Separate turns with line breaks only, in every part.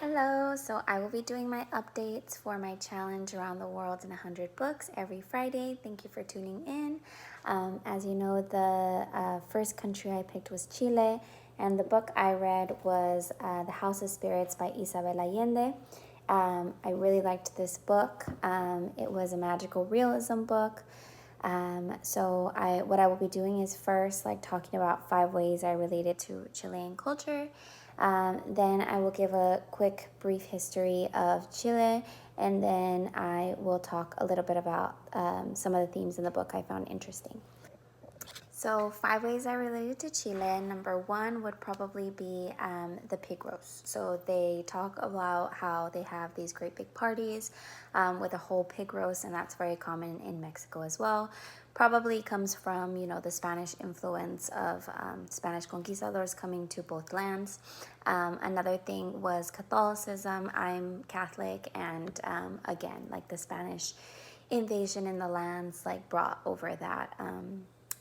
Hello, so I will be doing my updates for my challenge around the world in 100 books every Friday. Thank you for tuning in. As you know, the first country I picked was Chile, and the book I read was The House of Spirits by Isabel Allende. I really liked this book. It was a magical realism book. What I will be doing is first talking about 5 ways I related to Chilean culture. Then I will give a quick brief history of Chile, and then I will talk a little bit about some of the themes in the book I found interesting. So 5 ways I related to Chile. Number one would probably be the pig roast. So they talk about how they have these great big parties with a whole pig roast, and that's very common in Mexico as well. Probably comes from, the Spanish influence of Spanish conquistadors coming to both lands. Another thing was Catholicism. I'm Catholic, and again, the Spanish invasion in the lands brought over that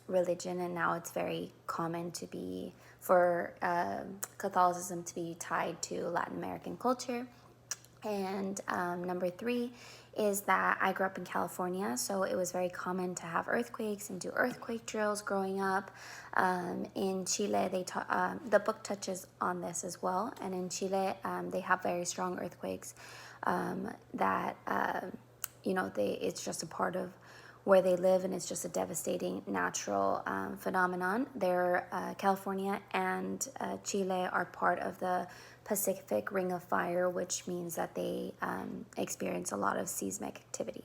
religion, and now it's very common to be for Catholicism to be tied to Latin American culture. And number three is that I grew up in California, so it was very common to have earthquakes and do earthquake drills growing up. In Chile, the book touches on this as well, and in Chile, they have very strong earthquakes it's just a part of where they live, and it's just a devastating natural phenomenon. California and Chile are part of the Pacific Ring of Fire, which means that they experience a lot of seismic activity.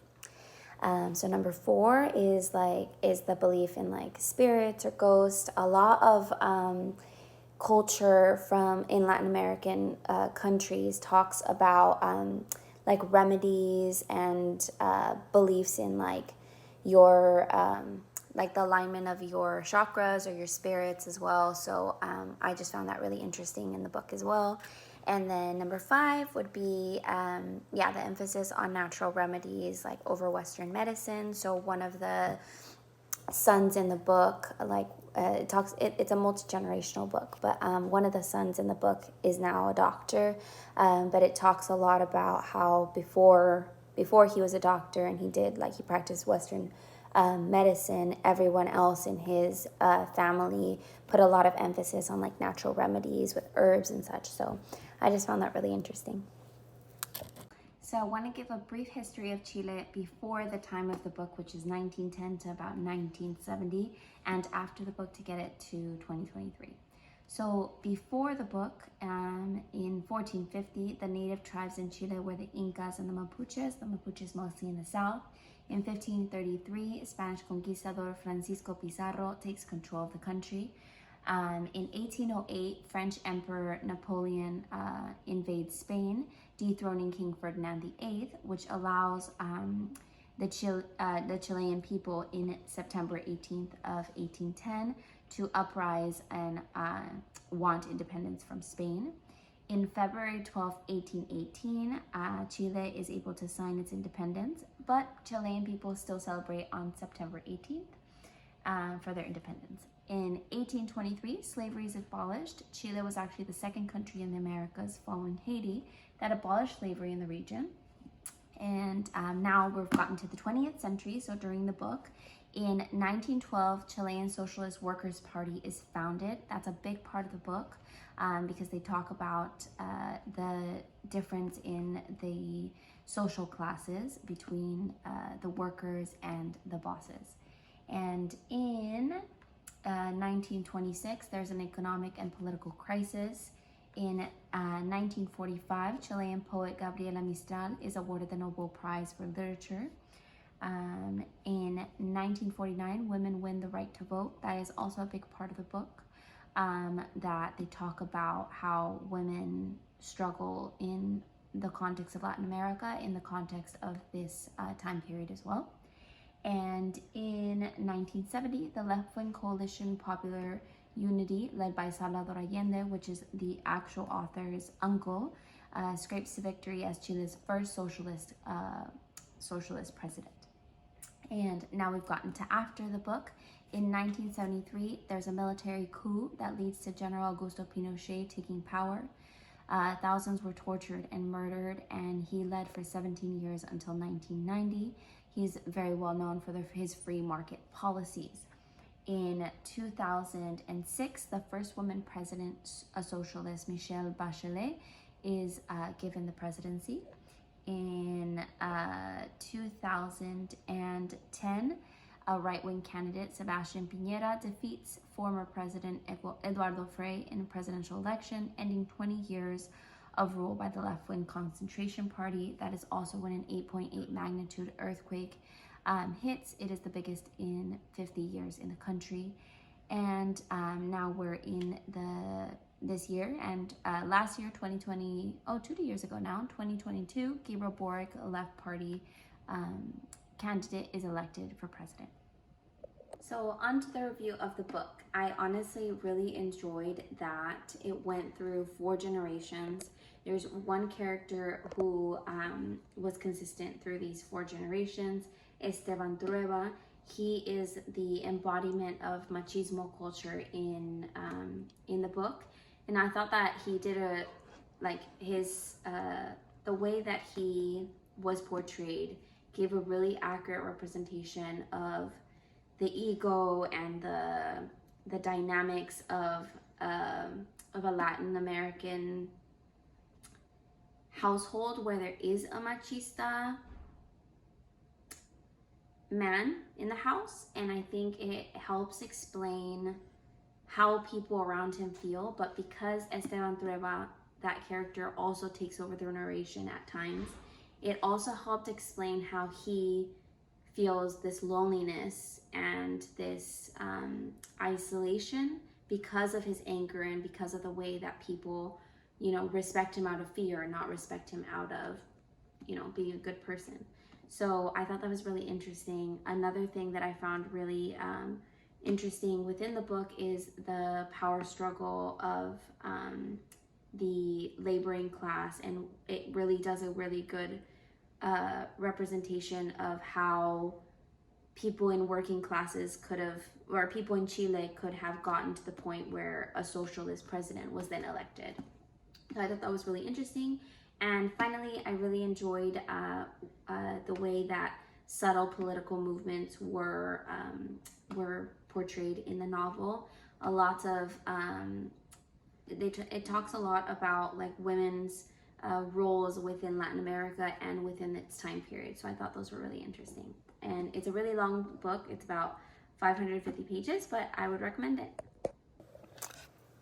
So number four is the belief in spirits or ghosts. A lot of culture in Latin American countries talks about remedies and beliefs in your the alignment of your chakras or your spirits as well. So I just found that really interesting in the book as well. And then number five would be the emphasis on natural remedies over Western medicine. So one of the sons in the book, it's a multi-generational book, but one of the sons in the book is now a doctor, but it talks a lot about how before he was a doctor and he practiced Western medicine, everyone else in his family put a lot of emphasis on natural remedies with herbs and such. So I just found that really interesting. So I want to give a brief history of Chile before the time of the book, which is 1910 to about 1970, and after the book to get it to 2023. So before the book, in 1450, the native tribes in Chile were the Incas and the Mapuches mostly in the south. In 1533, Spanish conquistador Francisco Pizarro takes control of the country. In 1808, French Emperor Napoleon invades Spain, dethroning King Ferdinand VIII, which allows the Chilean people in September 18th of 1810 to uprise and want independence from Spain. In February 12, 1818, Chile is able to sign its independence, but Chilean people still celebrate on September 18th for their independence. In 1823, slavery is abolished. Chile was actually the second country in the Americas, following Haiti, that abolished slavery in the region. And now we've gotten to the 20th century, so during the book, in 1912, Chilean Socialist Workers' Party is founded. That's a big part of the book because they talk about the difference in the social classes between the workers and the bosses. And in 1926, there's an economic and political crisis. In 1945, Chilean poet Gabriela Mistral is awarded the Nobel Prize for Literature. In 1949, women win the right to vote. That is also a big part of the book, that they talk about how women struggle in the context of Latin America, in the context of this time period as well. And in 1970, the left-wing coalition Popular Unity, led by Salvador Allende, which is the actual author's uncle, scrapes the victory as Chile's first socialist president. And now we've gotten to after the book. In 1973, there's a military coup that leads to General Augusto Pinochet taking power. Thousands were tortured and murdered, and he led for 17 years until 1990. He's very well known for his free market policies. In 2006, the first woman president, a socialist, Michelle Bachelet, is given the presidency. In 2010, a right-wing candidate, Sebastián Piñera, defeats former President Eduardo Frei in a presidential election, ending 20 years of rule by the left-wing Concentration Party. That is also when an 8.8 magnitude earthquake hits. It is the biggest in 50 years in the country. And now we're in this year, and last year, 2020, 2 years ago now, 2022, Gabriel Boric, a left party candidate, is elected for president. So on to the review of the book. I honestly really enjoyed that it went through 4 generations. There's one character who was consistent through these 4 generations, Esteban Trueba. He is the embodiment of machismo culture in the book. And I thought that he did the way that he was portrayed gave a really accurate representation of the ego and the dynamics of a Latin American household where there is a machista man in the house. And I think it helps explain how people around him feel. But because Esteban Trueba, that character, also takes over the narration at times, it also helped explain how he feels this loneliness and this isolation because of his anger and because of the way that people, respect him out of fear and not respect him out of, being a good person. So I thought that was really interesting. Another thing that I found really interesting within the book is the power struggle of the laboring class, and it really does a really good representation of how people in working classes people in Chile could have gotten to the point where a socialist president was then elected. So I thought that was really interesting. And finally, I really enjoyed the way that subtle political movements were portrayed in the novel. A lot of it talks a lot about women's roles within Latin America and within its time period. So I thought those were really interesting. And it's a really long book. It's about 550 pages, but I would recommend it.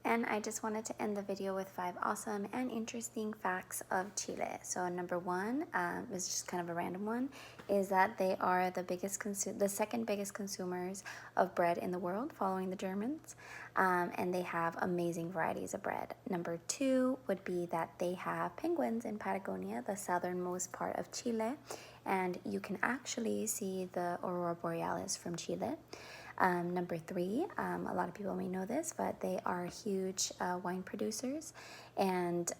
And I just wanted to end the video with 5 awesome and interesting facts of Chile. So number 1, is just kind of a random one, is that they are the second biggest consumers of bread in the world, following the Germans, and they have amazing varieties of bread. Number 2 would be that they have penguins in Patagonia, the southernmost part of Chile, and you can actually see the aurora borealis from Chile. Number 3, a lot of people may know this, but they are huge wine producers, and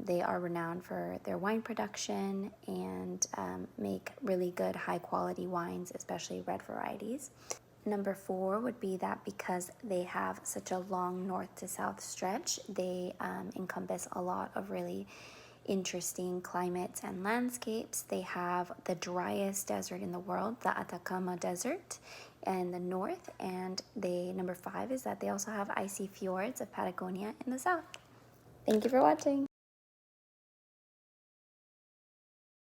they are renowned for their wine production and make really good high quality wines, especially red varieties. Number 4 would be that because they have such a long north to south stretch, they encompass a lot of really interesting climates and landscapes. They have the driest desert in the world, the Atacama Desert, in the north, and number 5 is that they also have icy fjords of Patagonia in the south. Thank you for watching.